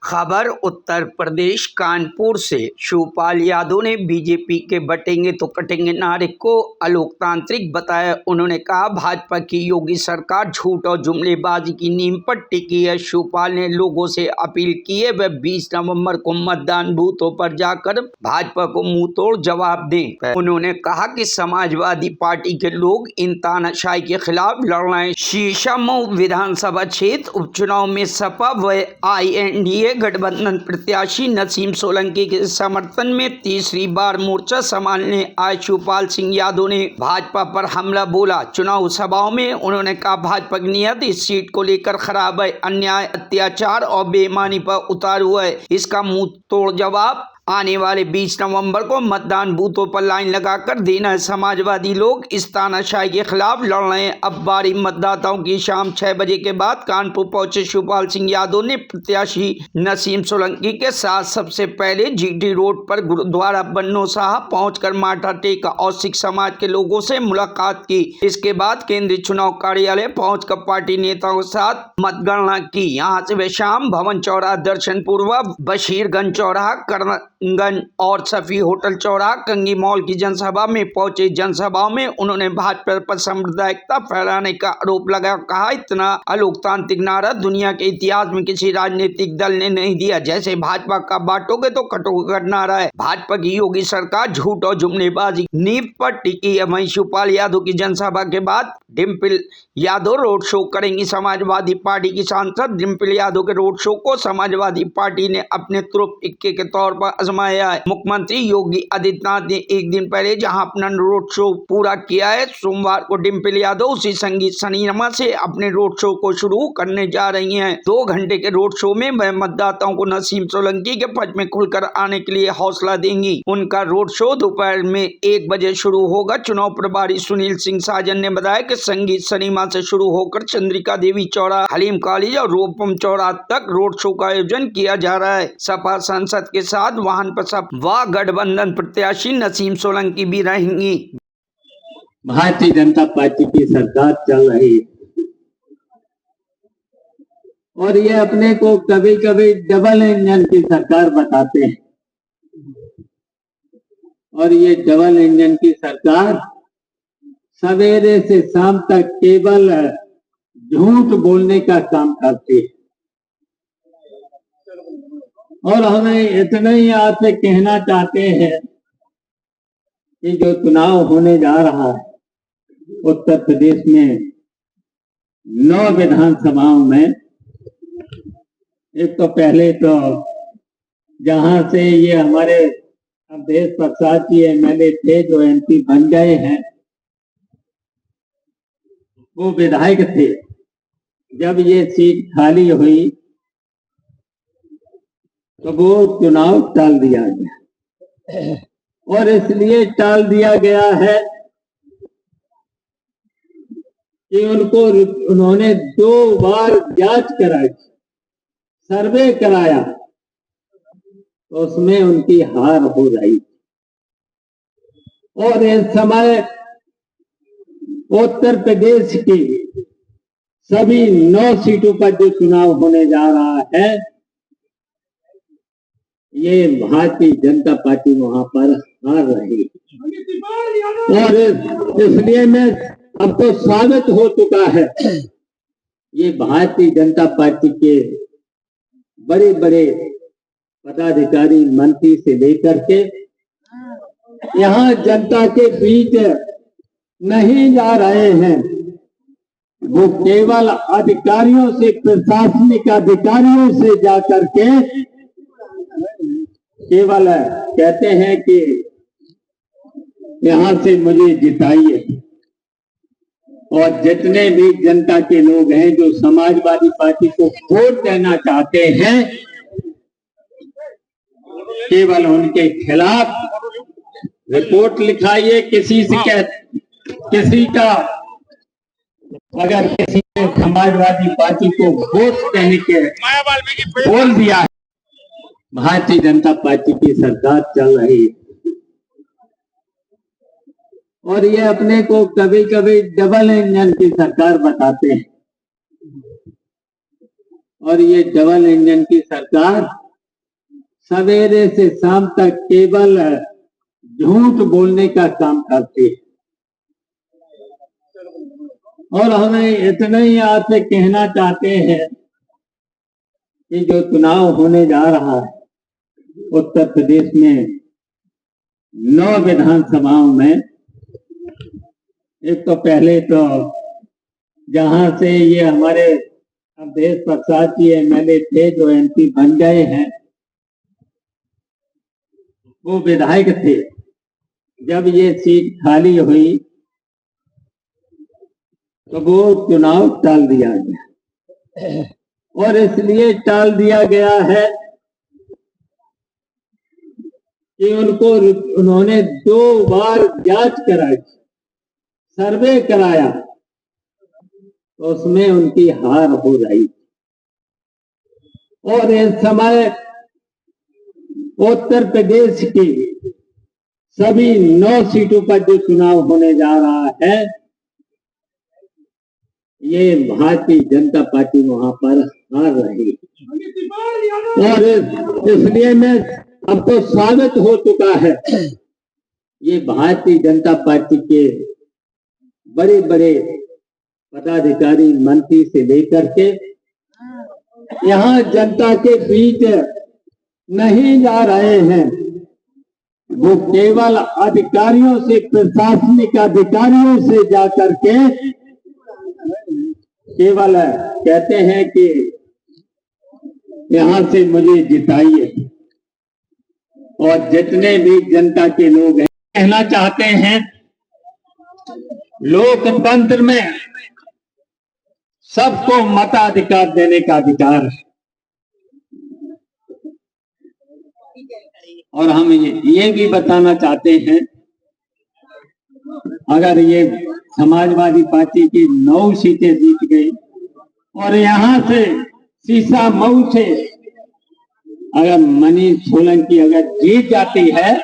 खबर उत्तर प्रदेश कानपुर से। शिवपाल यादव ने बीजेपी के बटेंगे तो कटेंगे नारे को अलोकतांत्रिक बताया। उन्होंने कहा भाजपा की योगी सरकार झूठ और जुमलेबाजी की नींव पर टिकी है। शिवपाल ने लोगों से अपील की है वह 20 नवंबर को मतदान बूथों पर जाकर भाजपा को मुंह तोड़ जवाब दें। उन्होंने कहा कि समाजवादी पार्टी के लोग इन तानाशाही के खिलाफ लड़ रहे हैं। शीशामऊ विधानसभा क्षेत्र उपचुनाव में सपा व INDA गठबंधन प्रत्याशी नसीम सोलंकी के समर्थन में तीसरी बार मोर्चा संभालने आए शिवपाल सिंह यादव ने भाजपा पर हमला बोला। चुनाव सभाओं में उन्होंने कहा भाजपा की नीयत इस सीट को लेकर खराब है, अन्याय, अत्याचार और बेईमानी पर उतारू है। इसका मुंह तोड़ जवाब आने वाले 20 नवंबर को मतदान बूथों पर लाइन लगाकर देना है। समाजवादी लोग इस तानाशाही के खिलाफ लड़ रहे हैं। अब बारी मतदाताओं की। शाम 6 बजे के बाद कानपुर पहुंचे शिवपाल सिंह यादव ने प्रत्याशी नसीम सोलंकी के साथ सबसे पहले GT रोड पर गुरुद्वारा बन्नो साहब पहुंचकर माथा टेका और सिख समाज के लोगों से मुलाकात की। इसके बाद केंद्रीय चुनाव कार्यालय पहुंचकर पार्टी नेताओं के साथ मतगणना की। यहाँ से वे शाम भवन चौराहा, दर्शन पूर्व बशीरगंज चौराहा, करणगंज और सफी होटल चौराहा, कंगी मॉल की जनसभा में पहुंचे। जनसभाओं में उन्होंने भाजपा पर सांप्रदायिकता फैलाने का आरोप लगाया। कहा इतना अलोकतांत्रिक नारा दुनिया के इतिहास में किसी राजनीतिक दल ने नहीं दिया। जैसे भाजपा का बांटोगे तो कटोगे का नारा है। भाजपा की योगी सरकार झूठ और जुमलेबाजी नींव पर टिकी है। वहीं शिवपाल यादव की जनसभा के बाद डिम्पल यादव रोड शो करेंगी। समाजवादी पार्टी की सांसद डिम्पल यादव के रोड शो को समाजवादी पार्टी ने अपने तुरुप इक्के के तौर पर आजमाया है। मुख्यमंत्री योगी आदित्यनाथ ने एक दिन पहले जहां अपना रोड शो पूरा किया है, सोमवार को डिम्पल यादव उसी संगीत सिनेमा से अपने रोड शो को शुरू करने जा रही हैं। 2 घंटे के रोड शो में वह मतदाताओं को नसीम सोलंकी के पक्ष में खुलकर आने के लिए हौसला देंगी। उनका रोड शो दोपहर में 1 बजे शुरू होगा। चुनाव प्रभारी सुनील सिंह साजन ने बताया कि संगीत सिनेमा से शुरू होकर चंद्रिका देवी चौराहा, हलीम कॉलेज और रोपम चौराहा तक रोड शो का आयोजन किया जा रहा है। सपा सांसद के साथ वाहन पर सपा गठबंधन प्रत्याशी नसीम सोलंकी भी रहेंगी। भारतीय जनता पार्टी की सरकार चल रही है और ये अपने को कभी कभी डबल इंजन की सरकार बताते हैं। और ये डबल इंजन की सरकार सवेरे से शाम तक केवल झूठ बोलने का काम करती है। और हमें इतना ही आपसे कहना चाहते हैं कि जो चुनाव होने जा रहा है उत्तर प्रदेश में 9 विधानसभाओं में, एक तो पहले तो जहां से ये हमारे अवधेश प्रसाद जी MLA थे जो MP बन गए हैं, वो विधायक थे। जब ये सीट खाली हुई तो वो चुनाव टाल दिया गया। और इसलिए टाल दिया गया है कि उन्होंने 2 बार जांच कराई, सर्वे कराया, तो उसमें उनकी हार हो रही। और इस समय उत्तर प्रदेश की सभी 9 सीटों पर जो चुनाव होने जा रहा है, ये भारतीय जनता पार्टी वहां पर हार रही है। और इसलिए मैं अब तो साबित हो चुका है, ये भारतीय जनता पार्टी के बड़े बड़े पदाधिकारी, मंत्री से लेकर के यहाँ जनता के बीच नहीं जा रहे हैं। वो केवल अधिकारियों से, प्रशासनिक अधिकारियों से जाकर के केवल कहते हैं कि यहां से मुझे जिताइए। और जितने भी जनता के लोग हैं जो समाजवादी पार्टी को वोट देना चाहते हैं, केवल उनके खिलाफ रिपोर्ट लिखाइए। किसी का अगर किसी ने समाजवादी पार्टी को वोट देने के बोल दिया है, भारतीय जनता पार्टी की सरकार चल रही है। और ये अपने को कभी कभी डबल इंजन की सरकार बताते हैं। और ये डबल इंजन की सरकार सवेरे से शाम तक केवल झूठ बोलने का काम करती है। और हमें इतना ही आपसे कहना चाहते हैं कि जो चुनाव होने जा रहा है उत्तर प्रदेश में 9 विधानसभाओं में, एक तो पहले तो जहां से ये हमारे अवधेश प्रसाद जी एमएलए थे जो एमपी बन गए हैं, वो विधायक थे। जब ये सीट खाली हुई तो वो चुनाव टाल दिया गया, और इसलिए टाल दिया गया है कि उन्होंने 2 बार जांच कराई, सर्वे कराया, तो उसमें उनकी हार हो रही। और इस समय उत्तर प्रदेश की सभी 9 सीटों पर जो चुनाव होने जा रहा है, ये भारतीय जनता पार्टी वहां पर हार रही। और इसलिए मैं अब तो साबित हो चुका है, ये भारतीय जनता पार्टी के बड़े बड़े पदाधिकारी मंत्री से लेकर के यहाँ जनता के बीच नहीं जा रहे हैं। वो केवल अधिकारियों से, प्रशासनिक अधिकारियों से जाकर के केवल कहते हैं कि यहां से मुझे जिताइए। और जितने भी जनता के लोग हैं, कहना चाहते हैं, लोकतंत्र में सबको मताधिकार देने का अधिकार है। और हम ये भी बताना चाहते हैं, अगर ये समाजवादी पार्टी की 9 सीटें जीत गई और यहां से सीसा मऊ से अगर मनीष सोलंकी अगर जीत जाती है,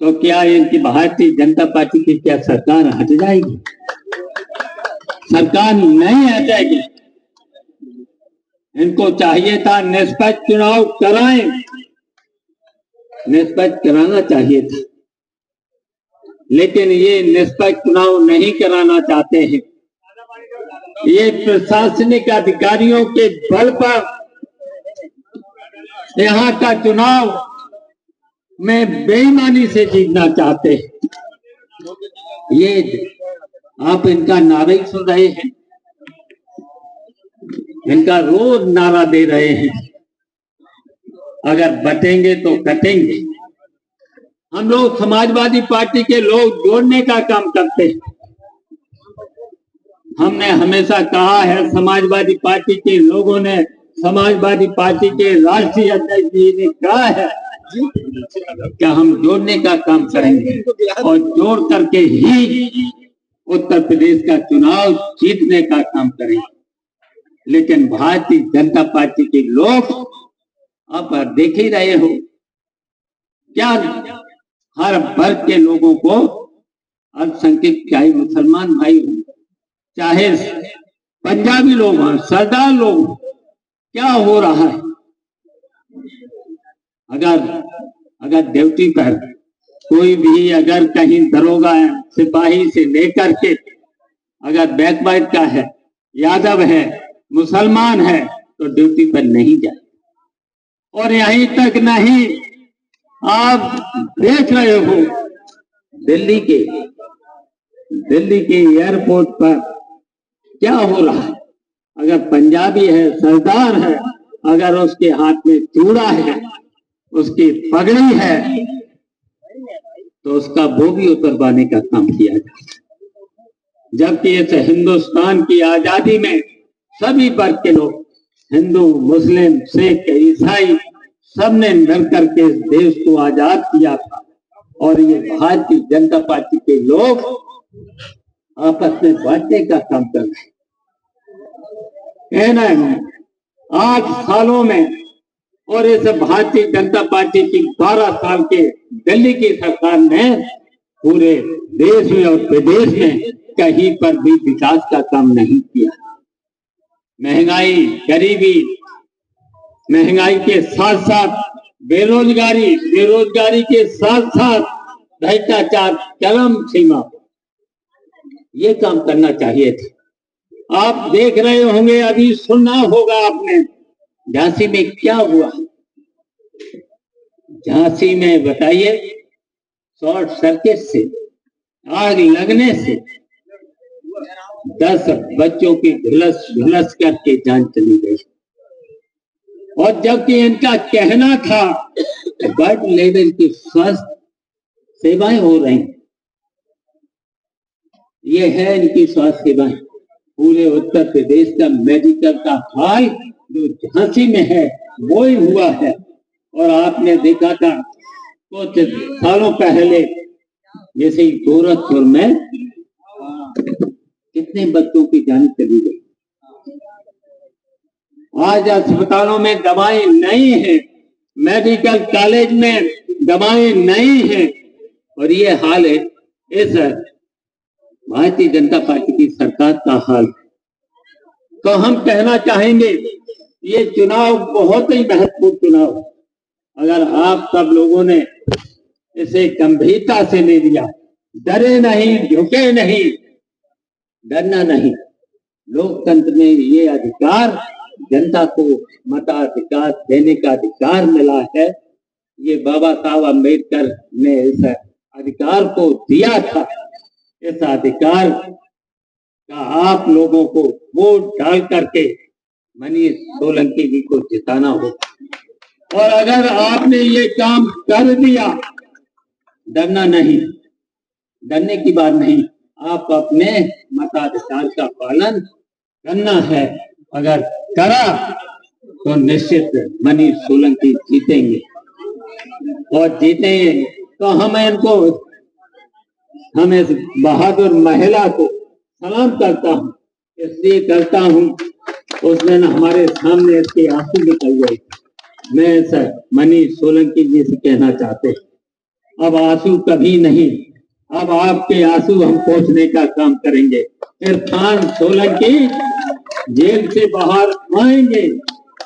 तो क्या इनकी भारतीय जनता पार्टी की क्या सरकार हट जाएगी? सरकार नहीं हटेगी। इनको चाहिए था निष्पक्ष चुनाव कराएं, निष्पक्ष कराना चाहिए था, लेकिन ये निष्पक्ष चुनाव नहीं कराना चाहते हैं। ये प्रशासनिक अधिकारियों के बल पर यहाँ का चुनाव में बेईमानी से जीतना चाहते हैं। ये आप इनका नारा ही सुन रहे हैं, इनका रोज नारा दे रहे हैं, अगर बटेंगे तो कटेंगे। हम लोग समाजवादी पार्टी के लोग जोड़ने का काम करते हैं। हमने हमेशा कहा है, समाजवादी पार्टी के लोगों ने, समाजवादी पार्टी के राष्ट्रीय अध्यक्ष जी ने कहा है कि हम जोड़ने का काम करेंगे और जोड़ करके ही उत्तर प्रदेश का चुनाव जीतने का काम करेंगे। लेकिन भारतीय जनता पार्टी के लोग आप देख ही रहे हो, क्या हर वर्ग के लोगों को, अल्पसंख्यक चाहे मुसलमान भाई हो, चाहे पंजाबी लोग हों, सरदार लोग हों, क्या हो रहा है? अगर ड्यूटी पर कोई भी अगर कहीं दरोगा है, सिपाही से लेकर के अगर बैकवर्ड का है, यादव है, मुसलमान है, तो ड्यूटी पर नहीं जाए। और यहीं तक नहीं, आप देख रहे हो दिल्ली के एयरपोर्ट पर क्या हो रहा है। अगर पंजाबी है, सरदार है, अगर उसके हाथ में चूड़ा है, उसकी पगड़ी है, तो उसका वो भी उतरवाने का काम किया जाए। जबकि इस हिंदुस्तान की आजादी में सभी वर्ग के लोग, हिंदू, मुस्लिम, सिख, ईसाई, सबने मिलकर के इस देश को आजाद किया था। और ये भारतीय जनता पार्टी के लोग आपस में बांटने का काम कर रहे हैं। 8 सालों में, और इस भारतीय जनता पार्टी की 12 साल के दिल्ली की सरकार ने पूरे देश में और विदेश में कहीं पर भी विकास का काम नहीं किया। महंगाई, गरीबी, महंगाई के साथ साथ बेरोजगारी, बेरोजगारी के साथ साथ भ्रष्टाचार चरम सीमा पर, ये काम करना चाहिए था। आप देख रहे होंगे, अभी सुनना होगा आपने, झांसी में क्या हुआ। झांसी में बताइए, शॉर्ट सर्किट से, आग लगने से 10 बच्चों की झुलस करके जान चली गई। और जबकि इनका कहना था बर्ड लेवल की स्वास्थ्य सेवाएं हो रही, ये है इनकी स्वास्थ्य सेवाएं। पूरे उत्तर प्रदेश का मेडिकल का हाल जो झांसी में है वो ही हुआ है। और आपने देखा था कुछ सालों पहले जैसे गोरखपुर में कितने बच्चों की जान चली गई। आज अस्पतालों में दवाएं नहीं है, मेडिकल कॉलेज में दवाएं नहीं है, और ये हाल है इस भारतीय जनता पार्टी की सरकार का हाल। तो हम कहना चाहेंगे, ये चुनाव बहुत ही महत्वपूर्ण चुनाव है। अगर आप सब लोगों ने इसे गंभीरता से ले लिया, डरे नहीं, झुके नहीं, डरना नहीं। लोकतंत्र में ये अधिकार, जनता को मताधिकार देने का अधिकार मिला है। ये बाबा साहब अम्बेडकर ने इस अधिकार को दिया था। इस अधिकार का आप लोगों को वोट डाल करके मनीष सोलंकी जी को जिताना होगा। और अगर आपने ये काम कर दिया, डरना नहीं, डरने की बात नहीं, आप अपने मताधिकार का पालन करना है। अगर करा तो निश्चित मनीष सोलंकी जीतेंगे, और जीतेंगे तो हम इस बहादुर महिला को सलाम करता हूं। इसलिए करता हूं, उस दिन हमारे सामने इसके आंसू निकल गए। मैं सर मनीष सोलंकी जी से कहना चाहते हैं, अब आंसू कभी नहीं, अब आपके आंसू हम पोंछने का काम करेंगे। इरफान सोलंकी जेल से बाहर आएंगे,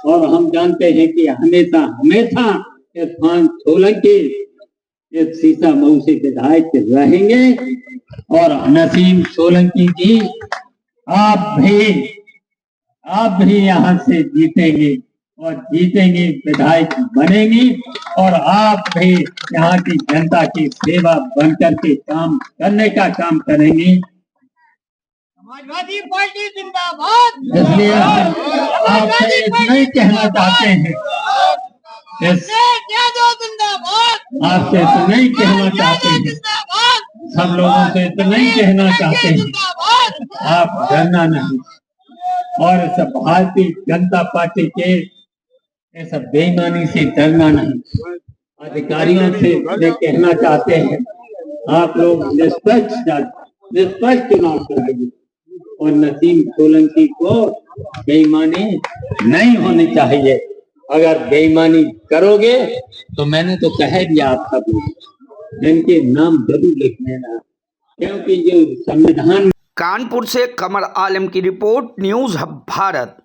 और हम जानते हैं कि हमेशा हमेशा इरफान सोलंकी इस सीसा मऊ से विधायक रहेंगे। और नसीम सोलंकी जी, आप भी यहाँ से जीतेंगे, और जीतेंगे, विधायक बनेंगी, और आप भी यहाँ की जनता की सेवा बनकर के काम करने का काम करेंगी। समाजवादी पार्टी जिंदाबाद। इसलिए आपसे इतना ही कहना चाहते हैं, आपसे इतना ही कहना चाहते हैं, सब लोगों से इतना ही कहना चाहते हैं, आप डरना नहीं। और इस भारतीय जनता पार्टी के इस बेईमानी से डरना नहीं। अधिकारियों से ये कहना चाहते हैं, आप लोग निष्पक्ष चुनाव कराइए, और नसीम सोलंकी को बेईमानी नहीं होनी चाहिए। अगर बेईमानी करोगे तो मैंने तो कह दिया, आप सब लोग इनके नाम जरूर लिख लेना, क्योंकि जो संविधान। कानपुर से कमर आलम की रिपोर्ट, न्यूज़ हब भारत।